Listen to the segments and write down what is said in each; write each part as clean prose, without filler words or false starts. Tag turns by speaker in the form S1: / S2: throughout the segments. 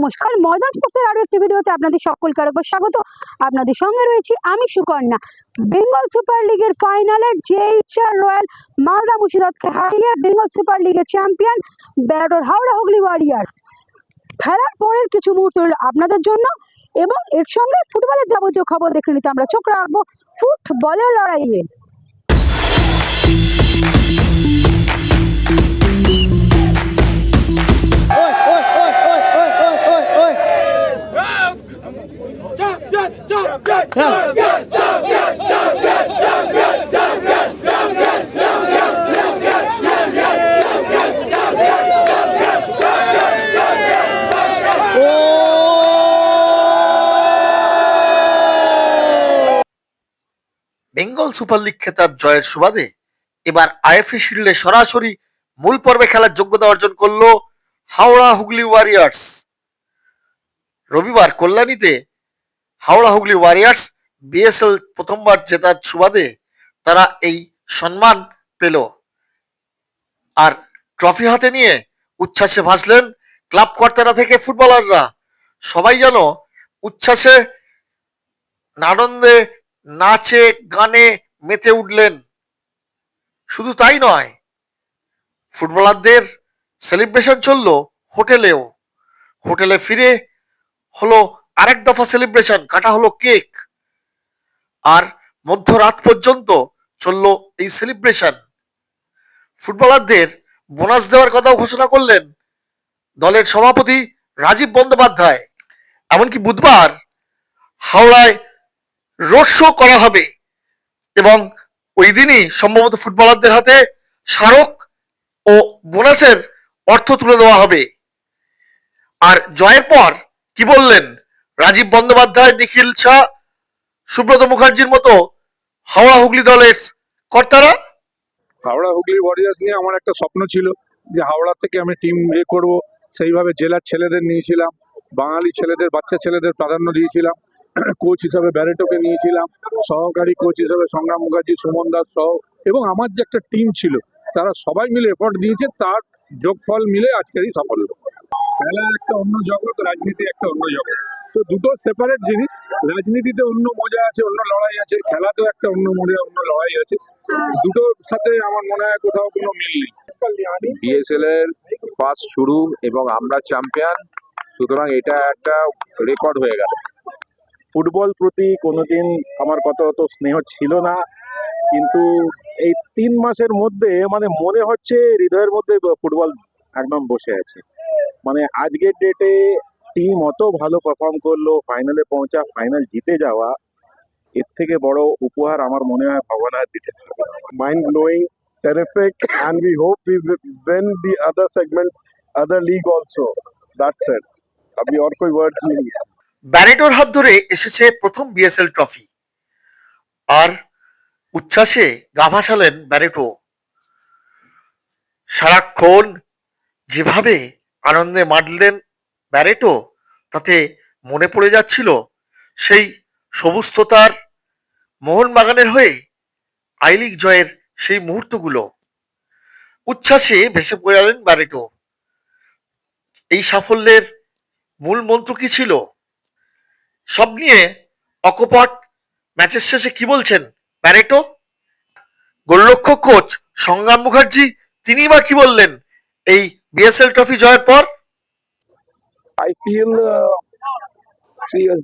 S1: নমস্কার, ময়দান স্পোর্টসের আরো একটি ভিডিওতে আপনাদের সকলকে আরেকবার স্বাগত। আপনাদের সঙ্গে রয়েছি আমি সুকন্যা। বেঙ্গল সুপার লিগের ফাইনালে জেইচআর রয়্যাল মালদা মুর্শিদাবাদকে হারিয়ে বেঙ্গল সুপার লিগের চ্যাম্পিয়ন ব্যারাটোর হাওড়া হুগলি ওয়ারিয়ার্স। খেলার পরের কিছু মুহূর্ত আপনাদের জন্য এবং এর সঙ্গে ফুটবলের যাবতীয় খবর দেখে নিতে আমরা চোখ রাখবো ফুটবলের লড়াইয়ে।
S2: বেঙ্গল সুপার লিগ খেতাব জয়ের সুবাদে এবার আইএফএ শিল্ডে সরাসরি মূল পর্বে খেলার যোগ্যতা অর্জন করল হাওড়া হুগলি ওয়ারিয়ার্স। রবিবার কল্যাণীতে হাওড়া হুগলি ওয়ারিয়ার্স বিএসএল প্রথমবার জেতার সুবাদে তারা এই সম্মান পেল। আর ট্রফি হাতে নিয়ে উচ্ছ্বাসে ভাসলেন ক্লাব কর্তারা থেকে ফুটবলাররা। সবাই যেন উচ্ছ্বাসে আনন্দে নাচে গানে মেতে উঠলেন। শুধু তাই নয়, ফুটবলারদের সেলিব্রেশন চলল হোটেলেও। হোটেলে ফিরে হলো আরেক দফা সেলিব্রেশন, কাটা হলো কেক। আর মধ্যরাত পর্যন্ত চলল এই সেলিব্রেশন। ফুটবলারদের বোনাস দেওয়ার কথাও ঘোষণা করলেন দলের সভাপতি রাজীব বন্দ্যোপাধ্যায়। এমনকি বুধবার হাওড়ায় রোড শো করা হবে এবং ওই দিনই সম্ভবত ফুটবলারদের হাতে স্মারক ও বোনাসের অর্থ তুলে দেওয়া হবে। আর জয়ের পর কি বললেন রাজীব বন্দ্যোপাধ্যায়, নিখিল শাহ, সুব্রত মুখার্জির মতো হাওড়া হুগলি দলের কর্তারা?
S3: হাওড়া হুগলি ওয়ারিয়ার্স নিয়ে আমার একটা স্বপ্ন ছিল যে হাওড়া থেকে আমি টিম করব। সেইভাবে জেলার ছেলেদের নিয়েছিলাম, বাঙালি ছেলেদের, বাচ্চা ছেলেদের প্রাধান্য দিয়েছিলাম। কোচ হিসাবে ব্যারেটোকে নিয়েছিলাম, সহকারী কোচ হিসাবে সংগ্রাম মুখার্জি, সুমন দাস সহ, এবং আমার যে একটা টিম ছিল তারা সবাই মিলে এফোর্ট দিয়েছে, তার যোগফল মিলে আজকের এই সাফল্য। খেলা একটা অন্য জগৎ, রাজনীতি একটা অন্য জগৎ, তো দুটো সেপারেট জিনিস। রাজনীতিতে অন্য মজা আছে, অন্য লড়াই আছে, খেলাতেও একটা অন্য মজা, অন্য লড়াই আছে। দুটোর সাথে আমার মনে হয় কোথাও কোনো মিল নেই।
S4: বিএসএল এর ফার্স্ট শুরু এবং আমরা চ্যাম্পিয়ন, সুতরাং এটা একটা রেকর্ড হয়ে গেল। ফুটবল প্রতি কোনোদিন আমার কত স্নেহ ছিল না, কিন্তু এই 3 মাসের মধ্যে মানে মনে হচ্ছে হৃদয়ের মধ্যে ফুটবল একদম বসে আছে। মানে আজকের ডেটে টিম অত ভালো পারফর্ম করলো, ফাইনালে পৌঁছা, ফাইনাল জিতে যাওয়া, এর থেকে বড় উপহার আমার মনে হয় ভগবান আর দিতে পারবে না।
S5: Mind blowing, terrific, and we hope we win the other segment, other league also. That's it. अभी और कोई words नहीं है।
S2: ব্যারেটোর হাত ধরে এসেছে প্রথম বিএসএল ট্রফি, আর উচ্ছ্বাসে গা ভাসালেন ব্যারেটো। সারাক্ষণ যেভাবে আনন্দে মাতলেন ব্যারেটো, তাতে মনে পড়ে যাচ্ছিল সেই সবুজতার মোহনবাগানের হয়ে আই লিগ জয়ের সেই মুহূর্তগুলো। উচ্ছ্বাসে ভেসে পড়লেন ব্যারেটো। এই সাফল্যের মূল মন্ত্র কি ছিল, সব নিয়ে অকপট ম্যাচের শেষে কি বলছেন ব্যারেটো? গোলরক্ষক কোচ সংগ্রাম মুখার্জি তিনি বা কি বললেন এই বিএসএল ট্রফি জয়ের পর?
S5: I feel, see, as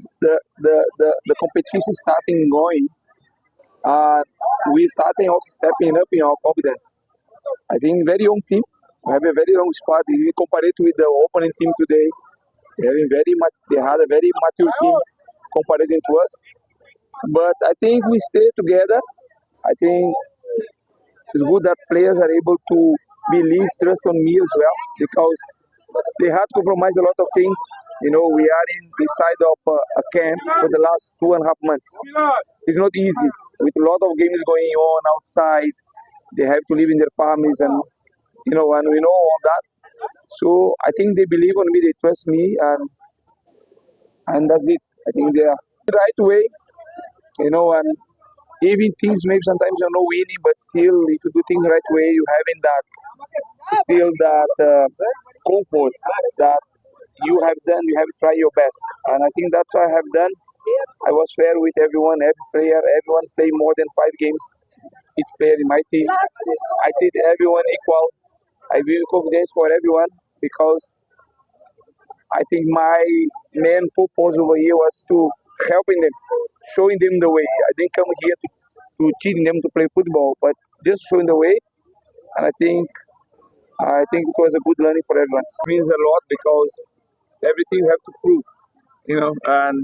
S5: the competition starting going, we starting also stepping up in our confidence. I think very young team, we have a very young squad. If we compare it with the opening team today, they had a very mature team compared to us. But I think we stay together. I think it's good that players are able to believe, trust on me as well, because they had compromised a lot of things. You know, we are in this side of a camp for the last 2.5 months. It's not easy with a lot of games going on outside. They have to live in their families, and and we know all that. So I think they believe on me, they trust me, and that's it. I think they are the right way, and even things maybe sometimes you're not winning, but still, if you do things the right way, you having that still that comfort that you have done, you have tried your best, and I think that's what I have done. I was fair with everyone, every player. Everyone played more than 5 games. Each player in my team, I did everyone equal. I give confidence for everyone because I think my main purpose over here was to helping them, showing them the way. I didn't come here to teach them to play football, but just showing the way. And I think it was a good learning for everyone. It means a lot because everything you have to prove, and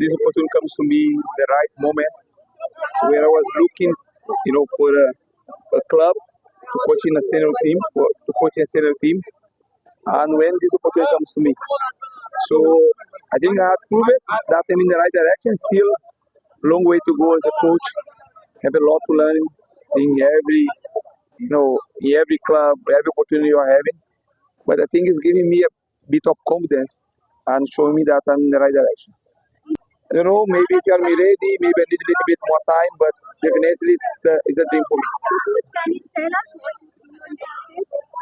S5: this opportunity comes to me in the right moment where I was looking, for a club to coach in a senior team, and when this opportunity comes to me. So I think I have proven that I'm in the right direction. Still, long way to go as a coach. Have a lot to learn in every club, every opportunity you are having. But I think it's giving me a bit of confidence and showing me that I'm in the right direction. I don't know, maybe if you are ready, maybe I need a little bit more time, but definitely it's a dream for me.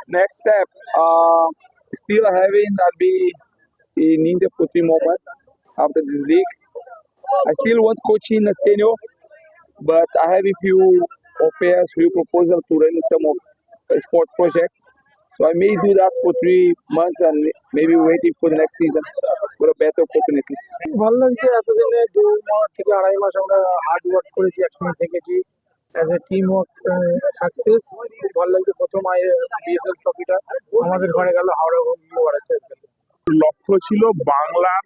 S5: Next step, still I'll be in India for 3 more months after this league. I still want coaching a senior, but I have a few offers, few proposals to run some of sport projects. So I may do that for 3 months and maybe waiting for the next season for a better opportunity.
S6: ভালো লাগছে এতদিনে 2 মাস থেকে 2.5 মাস আমরা hard work করেছি, একসঙ্গে থেকেছি as a team work success. ভালো লাগছে প্রথম বিএসএল ট্রফিটা আমাদের ঘরে গেল, হাওড়া হুগলি আছে।
S7: লক্ষ্য ছিল বাংলার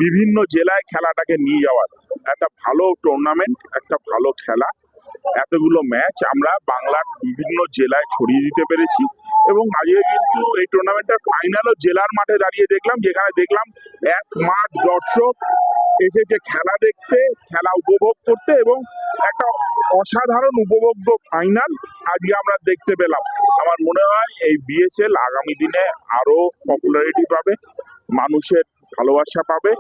S7: বিভিন্ন জেলায় খেলাটাকে নিয়ে যাওয়ার, একটা ভালো টুর্নামেন্ট, একটা ভালো খেলা, এতগুলো ম্যাচ আমরা বাংলার বিভিন্ন জেলায় ছড়িয়ে দিতে পেরেছি। এবং আজকে কিন্তু এই টুর্নামেন্টের ফাইনালও জেলার মাঠে দাঁড়িয়ে দেখলাম, যেখানে দেখলাম 1 মাঠ দর্শক এসেছে খেলা দেখতে, খেলা উপভোগ করতে, এবং একটা অসাধারণ উপভোগ্য ফাইনাল আজকে আমরা দেখতে পেলাম। আমার মনে হয় এই বিএসএল আগামী দিনে আরো পপুলারিটি পাবে, মানুষের ভালোবাসা পাবে,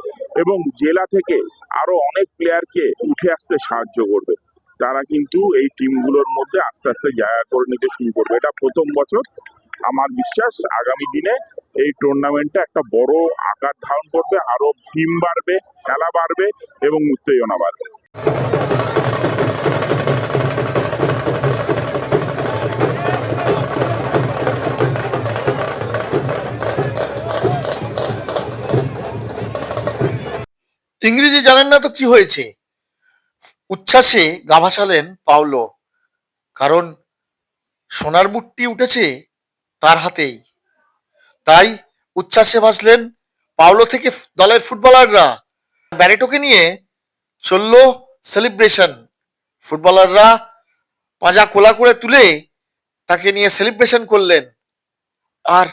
S7: এবং জেলা থেকে আরো অনেক প্লেয়ারকে উঠে আসতে সাহায্য করবে। তারা কিন্তু এই টিমগুলোর মধ্যে আস্তে আস্তে জায়গা করে নিতে শুরু করবে। এটা প্রথম বছর, আমার বিশ্বাস আগামী দিনে এই টুর্নামেন্টটা একটা বড় আকার ধারণ করবে, আরো টিম বাড়বে, খেলা বাড়বে এবং উত্তেজনা বাড়বে।
S2: ইংরেজি জানেন না তো কি হয়েছে, উচ্ছ্বাসে গা ভাসালেন পাওলো, কারণ সোনার বুটটি উঠেছে তার হাতেই। তাই উচ্ছ্বাসে ভাসলেন পাওলো থেকে দলের ফুটবলাররা। ব্যারেটোকে নিয়ে চলল সেলিব্রেশন। ফুটবলাররা পাঁজা খোলা করে তুলে তাকে নিয়ে সেলিব্রেশন করলেন। আর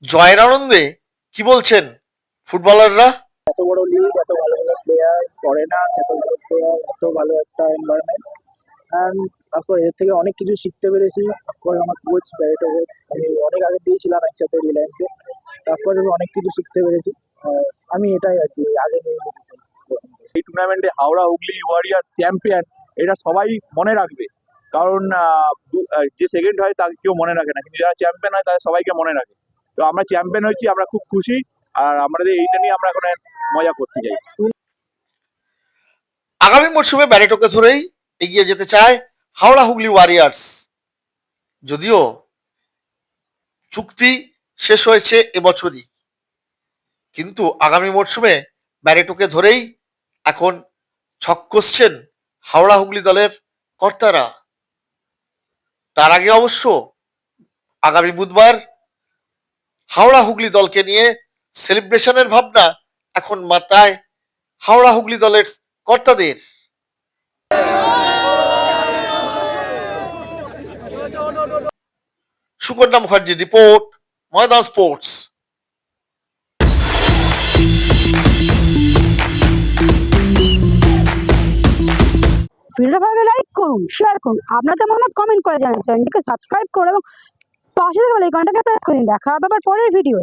S2: জয়ের আনন্দে কি বলছেন ফুটবলাররা?
S6: এত বড় লিগ, এত ভালো ভালো প্লেয়ার, করে না এত ভালো প্লেয়ার, এত ভালো একটা এনভায়রনমেন্ট, অ্যান্ড তারপর এর থেকে অনেক কিছু শিখতে পেরেছি। তারপর আমার কোচ ব্যারেটো কোচ, আমি অনেক আগে দিয়েছিলাম একসাথে রিলায়েন্সে, তারপর আমি অনেক কিছু শিখতে পেরেছি। আমি এটাই আর কি আগে নিয়ে যেতে চাই।
S4: এই টুর্নামেন্টে হাওড়া হুগলি ওয়ারিয়ার্স চ্যাম্পিয়ন, এটা সবাই মনে রাখবে, কারণ যে সেকেন্ড হয় তাকে কেউ মনে রাখে না, কিন্তু যারা চ্যাম্পিয়ন হয় তাদের সবাইকে মনে রাখে। তো আমরা চ্যাম্পিয়ন হয়েছি, আমরা খুব খুশি, আর আমাদের এইটা নিয়ে আমরা এখন মজা করতে চাই।
S2: আগামী মরশুমে ব্যারেটোকে ধরেই এগিয়ে যেতে চায় হাওড়া হুগলি ওয়ারিয়ার্স। যদিও চুক্তি শেষ হয়েছে এবছরই, কিন্তু আগামী মরশুমে ব্যারেটোকে ধরেই এখন ছক কষছেন হাওড়া হুগলি দলের কর্তারা। তার আগে অবশ্য আগামী বুধবার হাওড়া হুগলি দলকে নিয়ে সেলিব্রেশনের ভাবনা এখন মাথায় হাওড়া হুগলি দলের কর্তাদের। সুকন্যা মুখার্জির রিপোর্ট, ময়দান স্পোর্টস।
S1: ভিডিওটা ভালো লাগলে লাইক করুন, শেয়ার করুন, আপনাদের মতামত কমেন্ট করে জানান, চ্যানেলটিকে সাবস্ক্রাইব করুন এবং পাশে থাকা বেল আইকনটাকে প্রেস করে দিন। দেখা হবে আবার পরের ভিডিও।